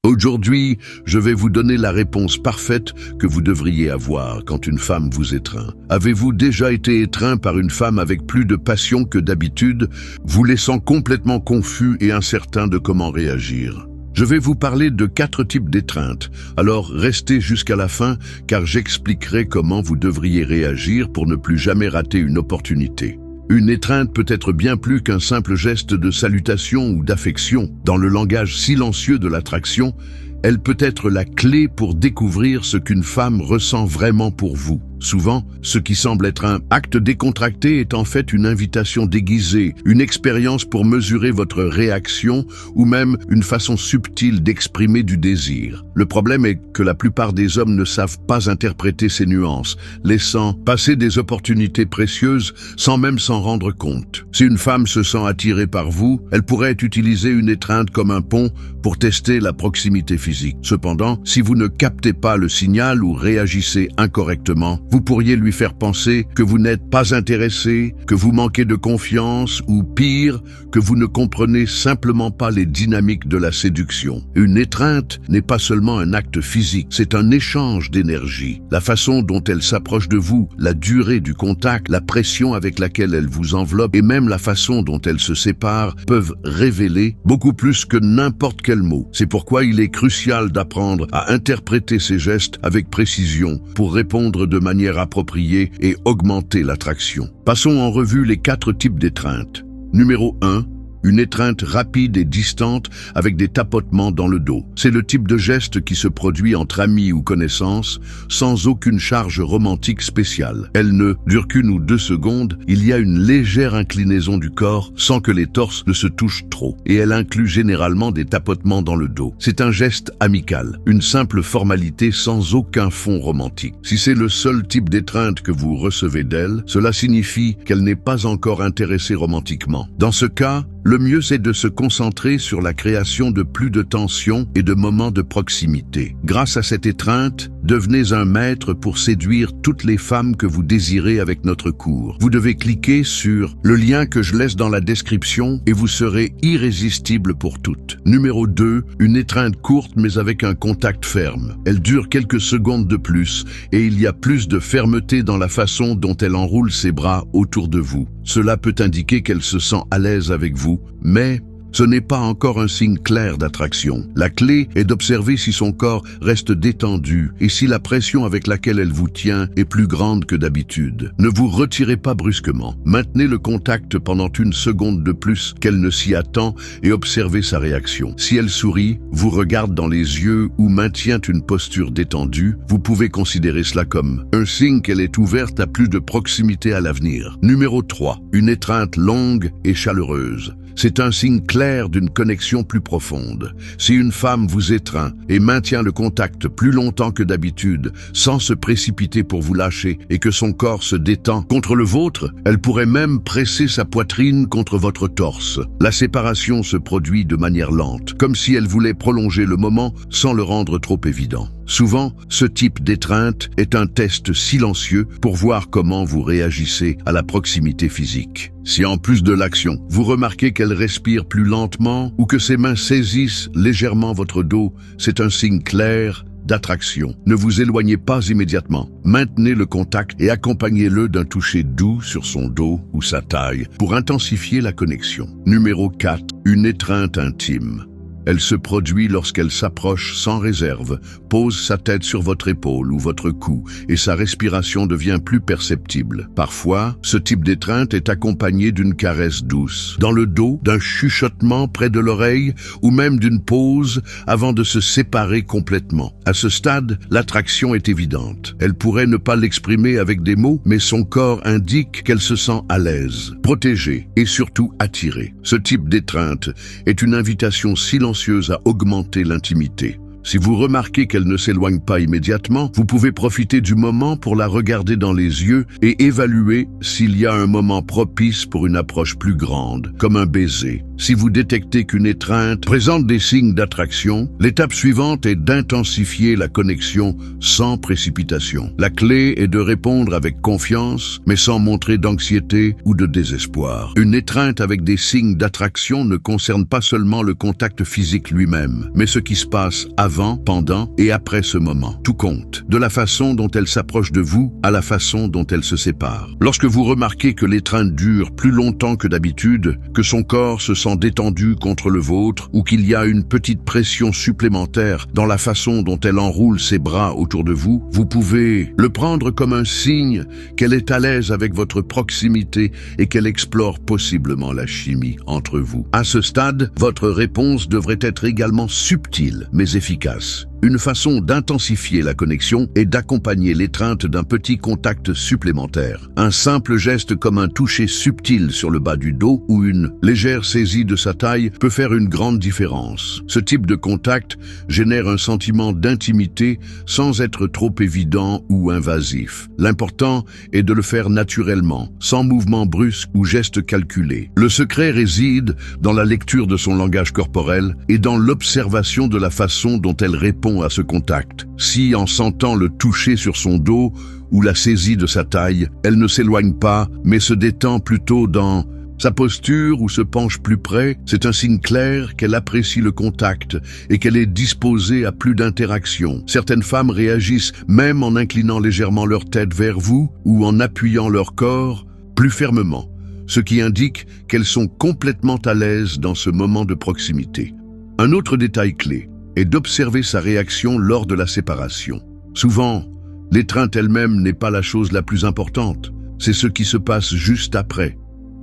Aujourd'hui, je vais vous donner la réponse parfaite que vous devriez avoir quand une femme vous étreint. Avez-vous déjà été étreint par une femme avec plus de passion que d'habitude, vous laissant complètement confus et incertain de comment réagir? Je vais vous parler de 4 types d'étreintes, alors restez jusqu'à la fin car j'expliquerai comment vous devriez réagir pour ne plus jamais rater une opportunité. Une étreinte peut être bien plus qu'un simple geste de salutation ou d'affection. Dans le langage silencieux de l'attraction, elle peut être la clé pour découvrir ce qu'une femme ressent vraiment pour vous. Souvent, ce qui semble être un acte décontracté est en fait une invitation déguisée, une expérience pour mesurer votre réaction ou même une façon subtile d'exprimer du désir. Le problème est que la plupart des hommes ne savent pas interpréter ces nuances, laissant passer des opportunités précieuses sans même s'en rendre compte. Si une femme se sent attirée par vous, elle pourrait utiliser une étreinte comme un pont pour tester la proximité physique. Cependant, si vous ne captez pas le signal ou réagissez incorrectement, vous pourriez lui faire penser que vous n'êtes pas intéressé, que vous manquez de confiance ou pire, que vous ne comprenez simplement pas les dynamiques de la séduction. Une étreinte n'est pas seulement un acte physique, c'est un échange d'énergie. La façon dont elle s'approche de vous, la durée du contact, la pression avec laquelle elle vous enveloppe et même la façon dont elle se sépare peuvent révéler beaucoup plus que n'importe quel mot. C'est pourquoi il est crucial d'apprendre à interpréter ces gestes avec précision pour répondre de manière appropriée et augmenter l'attraction. Passons en revue les 4 types d'étreintes. Numéro 1. Une étreinte rapide et distante avec des tapotements dans le dos. C'est le type de geste qui se produit entre amis ou connaissances sans aucune charge romantique spéciale. Elle ne dure qu'1 ou 2 secondes, il y a une légère inclinaison du corps sans que les torses ne se touchent trop et elle inclut généralement des tapotements dans le dos. C'est un geste amical, une simple formalité sans aucun fond romantique. Si c'est le seul type d'étreinte que vous recevez d'elle, cela signifie qu'elle n'est pas encore intéressée romantiquement. Dans ce cas, le mieux c'est de se concentrer sur la création de plus de tension et de moments de proximité. Grâce à cette étreinte, devenez un maître pour séduire toutes les femmes que vous désirez avec notre cours. Vous devez cliquer sur le lien que je laisse dans la description et vous serez irrésistible pour toutes. Numéro 2, une étreinte courte mais avec un contact ferme. Elle dure quelques secondes de plus et il y a plus de fermeté dans la façon dont elle enroule ses bras autour de vous. Cela peut indiquer qu'elle se sent à l'aise avec vous, mais ce n'est pas encore un signe clair d'attraction. La clé est d'observer si son corps reste détendu et si la pression avec laquelle elle vous tient est plus grande que d'habitude. Ne vous retirez pas brusquement. Maintenez le contact pendant 1 seconde de plus qu'elle ne s'y attend et observez sa réaction. Si elle sourit, vous regarde dans les yeux ou maintient une posture détendue, vous pouvez considérer cela comme un signe qu'elle est ouverte à plus de proximité à l'avenir. Numéro 3. Une étreinte longue et chaleureuse. C'est un signe clair d'une connexion plus profonde. Si une femme vous étreint et maintient le contact plus longtemps que d'habitude, sans se précipiter pour vous lâcher et que son corps se détend contre le vôtre, elle pourrait même presser sa poitrine contre votre torse. La séparation se produit de manière lente, comme si elle voulait prolonger le moment sans le rendre trop évident. Souvent, ce type d'étreinte est un test silencieux pour voir comment vous réagissez à la proximité physique. Si en plus de l'action, vous remarquez qu'elle respire plus lentement ou que ses mains saisissent légèrement votre dos, c'est un signe clair d'attraction. Ne vous éloignez pas immédiatement. Maintenez le contact et accompagnez-le d'un toucher doux sur son dos ou sa taille pour intensifier la connexion. Numéro 4. Une étreinte intime. Elle se produit lorsqu'elle s'approche sans réserve, pose sa tête sur votre épaule ou votre cou et sa respiration devient plus perceptible. Parfois, ce type d'étreinte est accompagné d'une caresse douce, dans le dos, d'un chuchotement près de l'oreille ou même d'une pause avant de se séparer complètement. À ce stade, l'attraction est évidente. Elle pourrait ne pas l'exprimer avec des mots, mais son corps indique qu'elle se sent à l'aise, protégée et surtout attirée. Ce type d'étreinte est une invitation silencieuse à augmenter l'intimité. Si vous remarquez qu'elle ne s'éloigne pas immédiatement, vous pouvez profiter du moment pour la regarder dans les yeux et évaluer s'il y a un moment propice pour une approche plus grande, comme un baiser. Si vous détectez qu'une étreinte présente des signes d'attraction, l'étape suivante est d'intensifier la connexion sans précipitation. La clé est de répondre avec confiance, mais sans montrer d'anxiété ou de désespoir. Une étreinte avec des signes d'attraction ne concerne pas seulement le contact physique lui-même, mais ce qui se passe avant, pendant et après ce moment. Tout compte, de la façon dont elle s'approche de vous à la façon dont elle se sépare. Lorsque vous remarquez que l'étreinte dure plus longtemps que d'habitude, que son corps se sent détendu contre le vôtre ou qu'il y a une petite pression supplémentaire dans la façon dont elle enroule ses bras autour de vous, vous pouvez le prendre comme un signe qu'elle est à l'aise avec votre proximité et qu'elle explore possiblement la chimie entre vous. À ce stade, votre réponse devrait être également subtile mais efficace. Une façon d'intensifier la connexion est d'accompagner l'étreinte d'un petit contact supplémentaire. Un simple geste comme un toucher subtil sur le bas du dos ou une légère saisie de sa taille peut faire une grande différence. Ce type de contact génère un sentiment d'intimité sans être trop évident ou invasif. L'important est de le faire naturellement, sans mouvement brusque ou geste calculé. Le secret réside dans la lecture de son langage corporel et dans l'observation de la façon dont elle répond à ce contact. Si, en sentant le toucher sur son dos ou la saisie de sa taille, elle ne s'éloigne pas, mais se détend plutôt dans sa posture ou se penche plus près, c'est un signe clair qu'elle apprécie le contact et qu'elle est disposée à plus d'interaction. Certaines femmes réagissent même en inclinant légèrement leur tête vers vous ou en appuyant leur corps plus fermement, ce qui indique qu'elles sont complètement à l'aise dans ce moment de proximité. Un autre détail clé est d'observer sa réaction lors de la séparation. Souvent, l'étreinte elle-même n'est pas la chose la plus importante, c'est ce qui se passe juste après.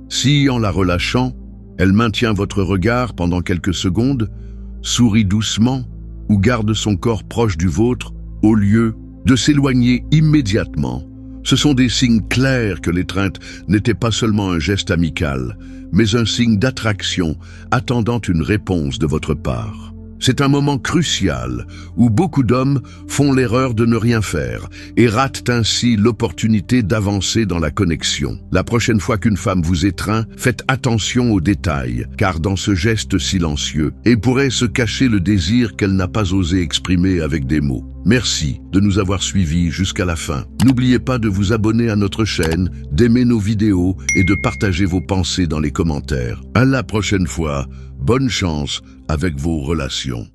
Si, en la relâchant, elle maintient votre regard pendant quelques secondes, sourit doucement ou garde son corps proche du vôtre, au lieu de s'éloigner immédiatement, ce sont des signes clairs que l'étreinte n'était pas seulement un geste amical, mais un signe d'attraction attendant une réponse de votre part. C'est un moment crucial où beaucoup d'hommes font l'erreur de ne rien faire et ratent ainsi l'opportunité d'avancer dans la connexion. La prochaine fois qu'une femme vous étreint, faites attention aux détails, car dans ce geste silencieux, il pourrait se cacher le désir qu'elle n'a pas osé exprimer avec des mots. Merci de nous avoir suivis jusqu'à la fin. N'oubliez pas de vous abonner à notre chaîne, d'aimer nos vidéos et de partager vos pensées dans les commentaires. À la prochaine fois, bonne chance avec vos relations.